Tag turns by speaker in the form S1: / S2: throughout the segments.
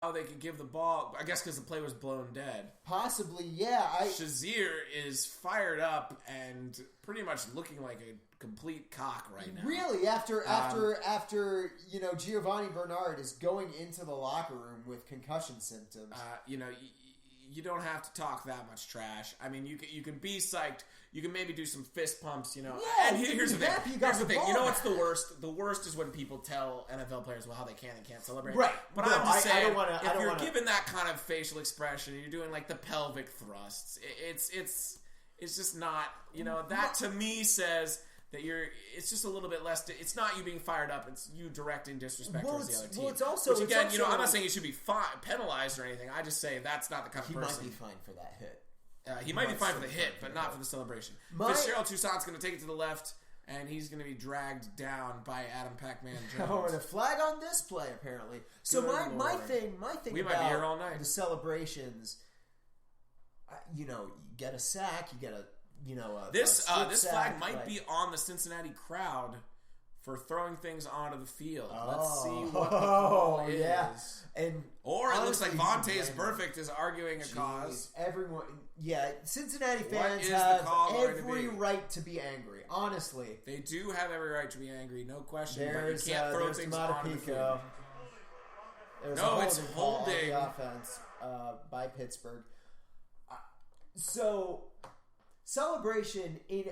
S1: how they could give the ball. I guess because the play was blown dead.
S2: Possibly, yeah.
S1: Shazier is fired up and pretty much looking like a complete cock right now.
S2: Really, after Giovanni Bernard is going into the locker room with concussion symptoms.
S1: You don't have to talk that much trash. I mean, you can be psyched. You can maybe do some fist pumps, Yeah, and here's the thing. Here's the thing. You know what's the worst? The worst is when people tell NFL players how they can and can't celebrate.
S2: Right.
S1: But I'm just saying, if you're giving that kind of facial expression, you're doing like the pelvic thrusts. It's just not. That to me says that it's just a little bit less. It's not you being fired up. It's you directing disrespect towards the other team.
S2: Well, it's also
S1: which again, I'm not saying he should be penalized or anything. I just say that's not the kind of person.
S2: He might be fine for that hit.
S1: He might be fine for the hit, but not for the celebration. Fitzgerald Toussaint's going to take it to the left, and he's going to be dragged down by Adam Pac-Man Jones.
S2: Oh, and a flag on this play, apparently. So my thing
S1: we
S2: about
S1: might be here all night.
S2: The celebrations, you get a sack, you get a
S1: this flag
S2: sack,
S1: might be on the Cincinnati crowd for throwing things onto the field. Let's see what the call is.
S2: Yeah.
S1: Or it looks like Vontaze Burfict is arguing a cause.
S2: Everyone, Cincinnati fans have every right to be angry. Honestly,
S1: they do have every right to be angry, no question. But you can't throw things onto the field. It's holding
S2: on the offense by Pittsburgh. So celebration in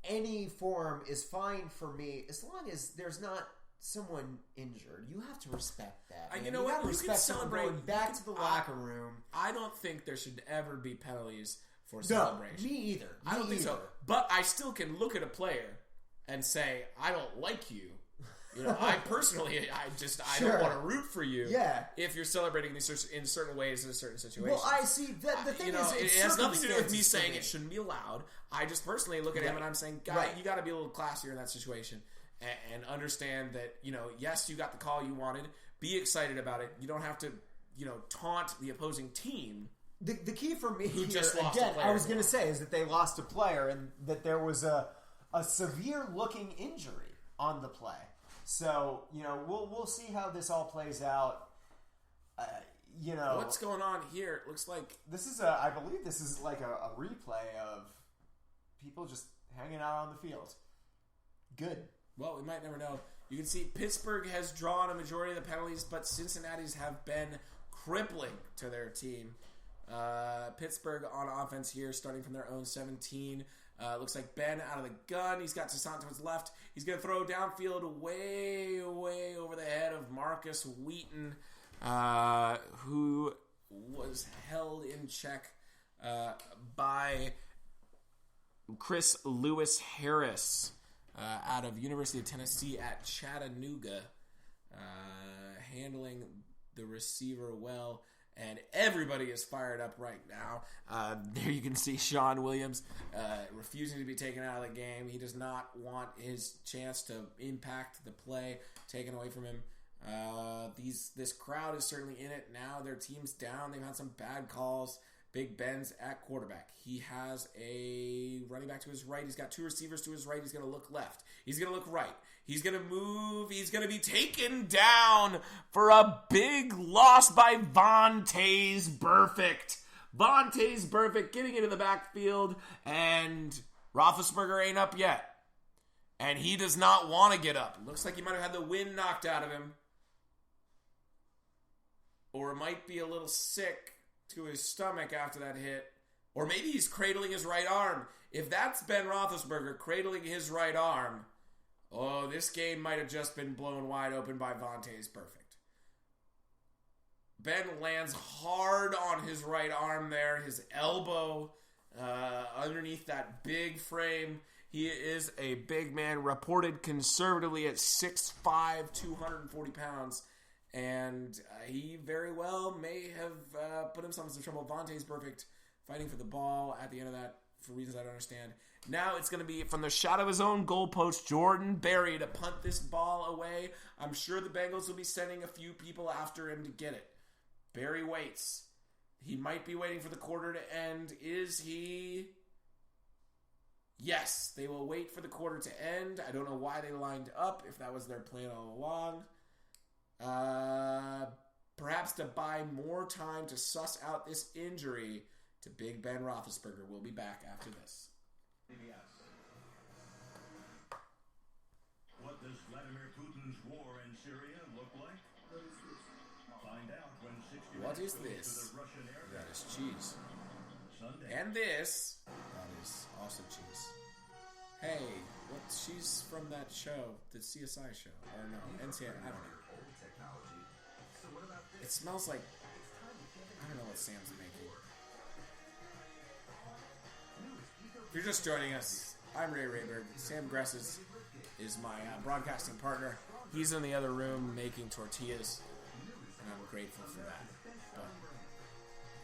S2: any form is fine for me as long as there's not someone injured. You have to respect that.
S1: You know what? You can celebrate.
S2: Going back to the locker room.
S1: I don't think there should ever be penalties for celebration.
S2: Me either.
S1: I don't think so. But I still can look at a player and say, I don't like you. I personally, I don't want to root for you.
S2: Yeah.
S1: If you're celebrating in certain ways in a certain situation.
S2: Well, I see that the thing is,
S1: it has nothing to do with me saying it shouldn't be allowed. I just personally look at him and I'm saying, guy, you got to be a little classier in that situation and understand that yes, you got the call you wanted. Be excited about it. You don't have to taunt the opposing team.
S2: The key for me
S1: who
S2: here,
S1: just lost
S2: again,
S1: a player
S2: I was going to say is that they lost a player and that there was a severe looking injury on the play. So, we'll see how this all plays out.
S1: What's going on here? It looks like
S2: I believe this is like a replay of people just hanging out on the field. Good.
S1: Well, we might never know. You can see Pittsburgh has drawn a majority of the penalties, but Cincinnati's have been crippling to their team. Pittsburgh on offense here, starting from their own 17. Looks like Ben out of the gun. He's got Toussaint to his left. He's going to throw downfield way, way over the head of Marcus Wheaton, who was held in check by Chris Lewis Harris out of University of Tennessee at Chattanooga, handling the receiver well. And everybody is fired up right now. There you can see Sean Williams refusing to be taken out of the game. He does not want his chance to impact the play taken away from him. This crowd is certainly in it now. Their team's down. They've had some bad calls. Big Ben's at quarterback. He has a running back to his right. He's got two receivers to his right. He's going to look left. He's going to look right. He's going to move. He's going to be taken down for a big loss by Vontaze Burfict. Vontaze Burfict getting into the backfield, and Roethlisberger ain't up yet. And he does not want to get up. Looks like he might have had the wind knocked out of him. Or it might be a little sick to his stomach after that hit. Or maybe he's cradling his right arm. If that's Ben Roethlisberger cradling his right arm, this game might have just been blown wide open by Vontaze Burfict. Ben lands hard on his right arm there, his elbow underneath that big frame. He is a big man, reported conservatively at 6'5", 240 pounds. And he very well may have put himself in some trouble. Vontaze Burfict fighting for the ball at the end of that for reasons I don't understand. Now it's going to be from the shot of his own goalpost, Jordan Berry to punt this ball away. I'm sure the Bengals will be sending a few people after him to get it. Berry waits. He might be waiting for the quarter to end. Is he? Yes, they will wait for the quarter to end. I don't know why they lined up, if that was their plan all along. perhaps to buy more time to suss out this injury to Big Ben Roethlisberger. We'll be back after this.
S3: What does Vladimir Putin's war in Syria look like? Find out when 60
S1: What is
S3: goes
S1: this?
S3: to the Russian air
S1: That is cheese.
S3: Sunday.
S1: And this. That is also cheese. Hey, what? She's from that show, the CSI show. Or no, NCI, I don't know. It smells like, I don't know what Sam's making. If you're just joining us, I'm Ray Rayberg. Sam Gress is my broadcasting partner. He's in the other room making tortillas, and I'm grateful for that. But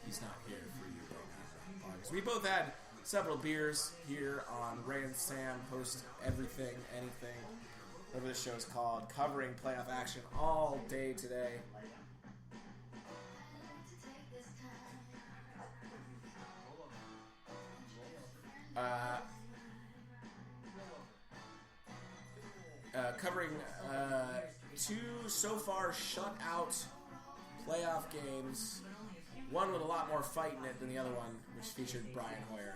S1: he's not here for you right now. We both had several beers here on Ray and Sam host everything, anything, whatever this show is called, covering playoff action all day today. Covering two so far shut out playoff games. One with a lot more fight in it than the other one, which featured Brian Hoyer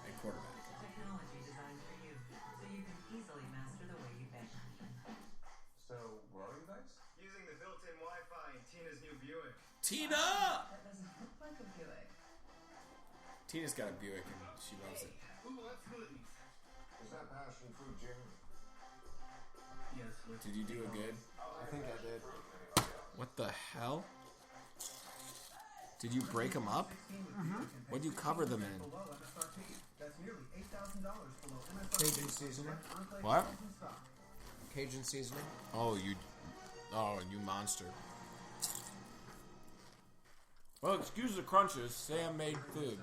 S1: at quarterback.
S4: Technology designed for you, so you can easily master the way you think.
S5: So, where are you guys?
S6: Using the built-in Wi-Fi in Tina's new Buick.
S1: Tina!
S4: That doesn't look like a Buick.
S1: Tina's got a Buick and she loves it.
S6: Who wants smoothies?
S5: Is that passion fruit jam?
S6: Yes.
S1: Did you do it good?
S2: I think I did.
S1: What the hell? Did you break them up? What do you cover them in?
S2: Cajun seasoning.
S1: What?
S2: Cajun seasoning.
S1: Oh, you monster. Well, excuse the crunches. Sam made food.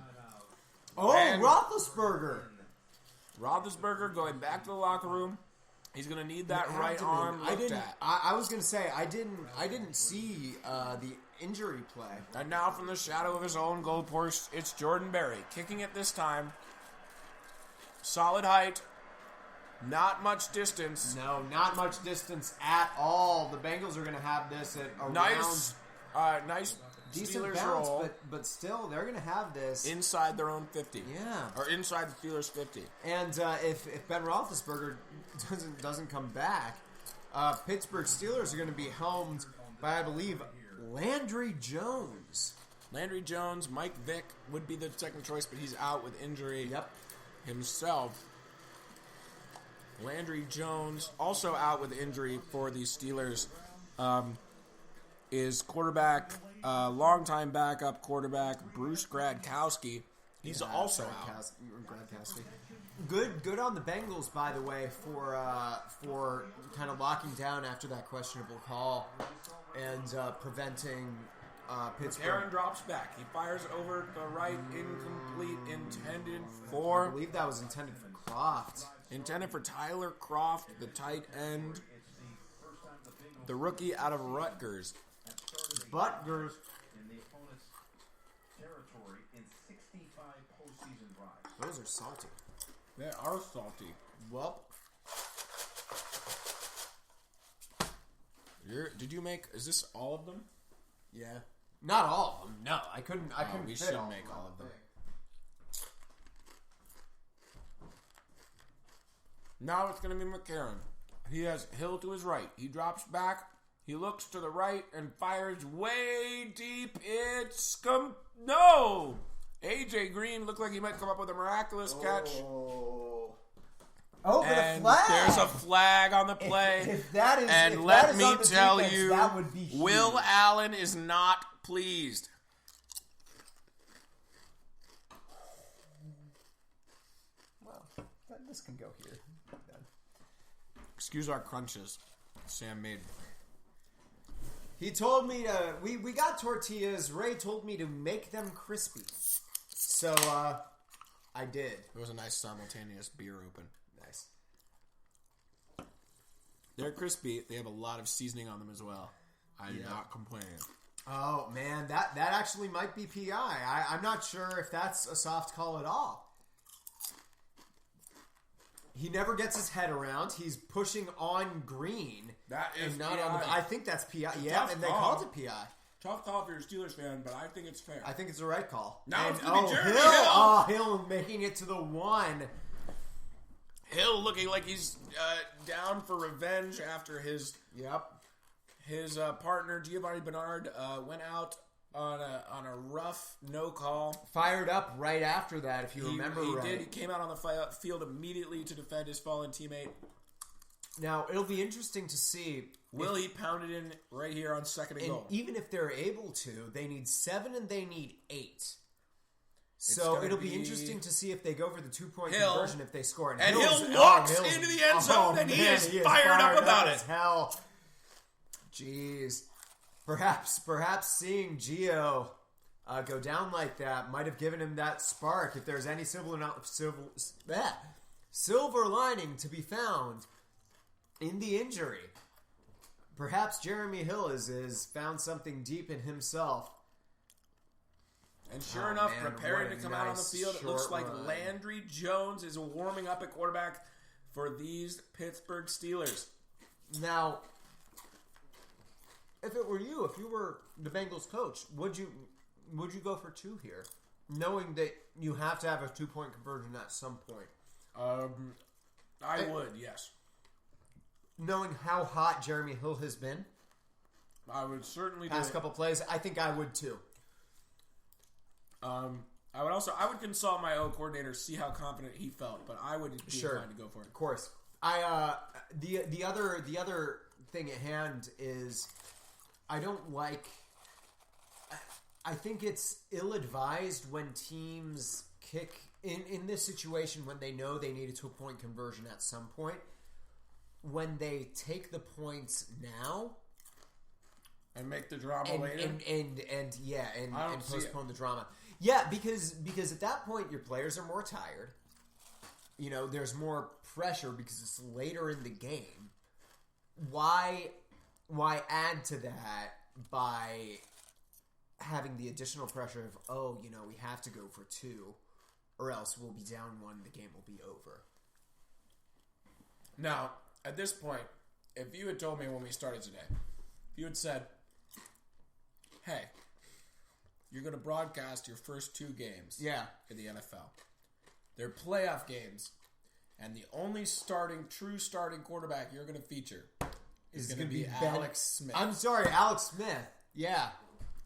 S2: Oh,
S1: And-
S2: Roethlisberger.
S1: Roethlisberger going back to the locker room. He's going to need that right arm looked at.
S2: I was gonna say I didn't see the injury play.
S1: And now from the shadow of his own goalpost, it's Jordan Berry. Kicking it this time. Solid height. Not much distance.
S2: No, not much distance at all. The Bengals are gonna have this at around
S1: Nice
S2: decent
S1: Steelers
S2: bounce,
S1: roll
S2: but still they're gonna have this.
S1: inside their own 50.
S2: Yeah.
S1: Or inside the Steelers 50.
S2: And if Ben Roethlisberger doesn't come back, Pittsburgh Steelers are going to be homed by, I believe, Landry Jones.
S1: Landry Jones, Mike Vick would be the second choice, but he's out with injury himself. Landry Jones, also out with injury for the Steelers, is quarterback, longtime backup quarterback, Bruce Gradkowski. He's also out.
S2: Gradkowski. Good on the Bengals, by the way, for kind of locking down after that questionable call and preventing Pittsburgh.
S1: Aaron drops back. He fires over the right, incomplete, intended for...
S2: I believe that was intended for Croft.
S1: Intended for Tyler Croft, the tight end. The rookie out of Rutgers.
S2: Butgers.
S5: In the opponent's territory in 65 postseason drives.
S2: Those are salty.
S1: They are salty.
S2: Well,
S1: Did you make... Is this all of them?
S2: yeah. Not all of them. No, I couldn't.
S1: We
S2: fit
S1: should
S2: all
S1: make all of them. Now it's going to be McCarron. He has Hill to his right. He drops back. He looks to the right and fires way deep. It's... No! AJ Green looked like he might come up with a miraculous catch.
S2: Oh,
S1: And
S2: the flag.
S1: there's a flag on the play.
S2: If that is,
S1: and
S2: if
S1: let
S2: that is
S1: me
S2: on the
S1: tell
S2: defense,
S1: you,
S2: that would be huge.
S1: Will Allen is not pleased.
S2: Well, this can go here.
S1: Excuse our crunches. Sam made.
S2: He told me to. We got tortillas. Ray told me to make them crispy. So I did.
S1: It was a nice simultaneous beer open.
S2: Nice.
S1: They're crispy. They have a lot of seasoning on them as well. I do not complain.
S2: Oh man, that actually might be PI. I'm not sure if that's a soft call at all. He never gets his head around. He's pushing on green.
S1: That is
S2: and not
S1: PI.
S2: on the. I think that's PI. Yeah,
S1: Tough
S2: and they
S1: call.
S2: called it PI.
S1: Tough call if you're a Steelers fan, but I think it's fair.
S2: I think it's the right call.
S1: Now
S2: And,
S1: it's gonna be Jeremy
S2: Hill.
S1: Hill.
S2: Oh, Hill making it to the 1.
S1: Hill looking like he's down for revenge after his partner Giovanni Bernard went out on a rough no call.
S2: Fired up right after that, if you remember
S1: he
S2: right.
S1: did. He came out on the field immediately to defend his fallen teammate.
S2: Now, it'll be interesting to see.
S1: Will he pound it in right here on second and
S2: And
S1: goal?
S2: even if they're able to, they need 7 and they need 8. So
S1: gonna
S2: it'll be
S1: be
S2: interesting to see if they go for the 2-point
S1: Hill.
S2: conversion if they score.
S1: And
S2: Hill's-
S1: Hill walks
S2: Hill's-
S1: into the end zone, and he is
S2: he
S1: fired up about
S2: as
S1: it.
S2: hell. Jeez. Perhaps seeing Gio go down like that might have given him that spark. If there's any silver lining to be found in the injury, perhaps Jeremy Hill has found something deep in himself.
S1: And sure
S2: Oh,
S1: enough,
S2: man,
S1: preparing
S2: what
S1: to
S2: a
S1: come out on the
S2: nice
S1: field, it looks
S2: short
S1: like
S2: run.
S1: Landry Jones is warming up at quarterback for these Pittsburgh Steelers.
S2: Now, if it were you, if you were the Bengals coach, would you go for 2 here, knowing that you have to have a 2-point conversion at some point?
S1: I would, yes.
S2: Knowing how hot Jeremy Hill has been
S1: I would certainly do
S2: past
S1: it.
S2: couple plays, I think I would too.
S1: I would consult my O coordinator, see how confident he felt, but I would be inclined to go for it.
S2: Of course. The other thing at hand is I don't like. I think it's ill-advised when teams kick in this situation when they know they need a 2-point conversion at some point. When they take the points now
S1: And make the drama later.
S2: and
S1: I don't see
S2: postpone the drama. Yeah, because at that point your players are more tired. You know, there's more pressure because it's later in the game. Why add to that by having the additional pressure of, we have to go for 2 or else we'll be down 1, the game will be over.
S1: Now, at this point, if you had told me when we started today, if you had said, hey, you're going to broadcast your first 2 games in the NFL. They're playoff games, and the only true starting quarterback you're going to feature is going to be Alex Smith.
S2: I'm sorry, Alex Smith. Yeah.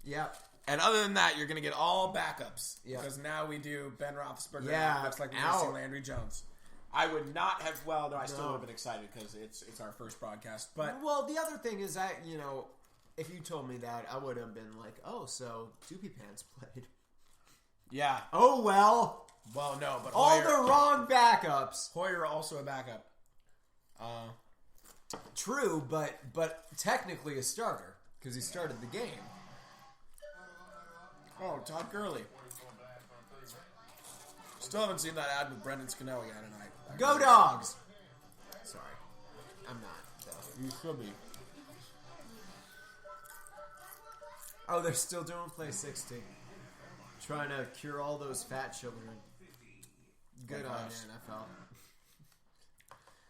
S2: Yep.
S1: And other than that, you're going to get all backups.
S2: Yeah.
S1: Because now we do Ben Roethlisberger.
S2: Yeah,
S1: And it looks like we're
S2: out.
S1: missing Landry Jones. I would not have. Well, no, I still would have been excited because it's our first broadcast. But
S2: Well, the other thing is that, if you told me that, I would have been like, oh, so Doopy Pants played.
S1: yeah,
S2: Oh, well.
S1: well, no, but
S2: All
S1: Hoyer,
S2: the wrong backups.
S1: Hoyer also a backup.
S2: True, but technically a starter because he started the game.
S1: Oh, Todd Gurley. Still haven't seen that ad with Brendan Scannell yet tonight.
S2: Go Dogs! Sorry. I'm not, though.
S1: You should be.
S2: Oh, they're still doing Play 60. Trying to cure all those fat children. Good on
S1: us.
S2: you, NFL.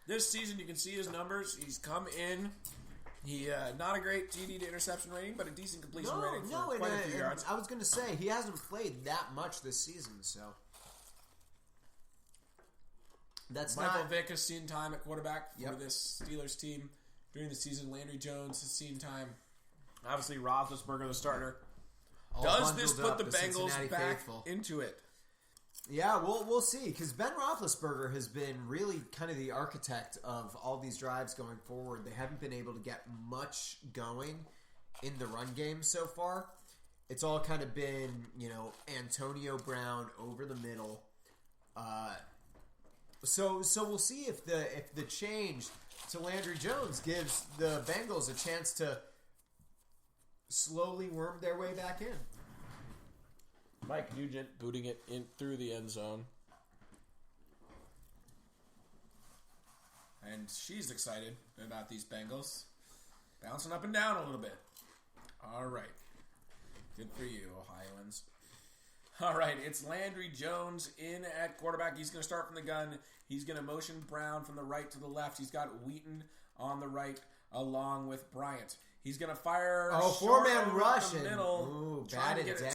S1: This season, you can see his numbers. He's come in. He not a great TD to interception rating, but a decent completion rating for quite a few yards.
S2: I was going to say, he hasn't played that much this season, so. That's
S1: Michael
S2: not...
S1: Vick has seen time at quarterback for
S2: Yep.
S1: this Steelers team during the season. Landry Jones has seen time. Obviously, Roethlisberger, the starter.
S2: all
S1: Does this
S2: bundled
S1: put
S2: up,
S1: the Bengals
S2: Cincinnati
S1: back
S2: faithful.
S1: into it?
S2: Yeah, we'll see. Because Ben Roethlisberger has been really kind of the architect of all these drives going forward. They haven't been able to get much going in the run game so far. It's all kind of been, Antonio Brown over the middle. So we'll see if the change to Landry Jones gives the Bengals a chance to slowly worm their way back in.
S1: Mike Nugent booting it in through the end zone. And she's excited about these Bengals. Bouncing up and down a little bit. All right. Good for you, Ohioans. All right, it's Landry Jones in at quarterback. He's going to start from the gun. He's going to motion Brown from the right to the left. He's got Wheaton on the right along with Bryant. He's going to fire
S2: Oh,
S1: short
S2: four-man
S1: over
S2: rush
S1: the
S2: and
S1: middle.
S2: ooh,
S1: trying to
S2: batted
S1: get it
S2: down.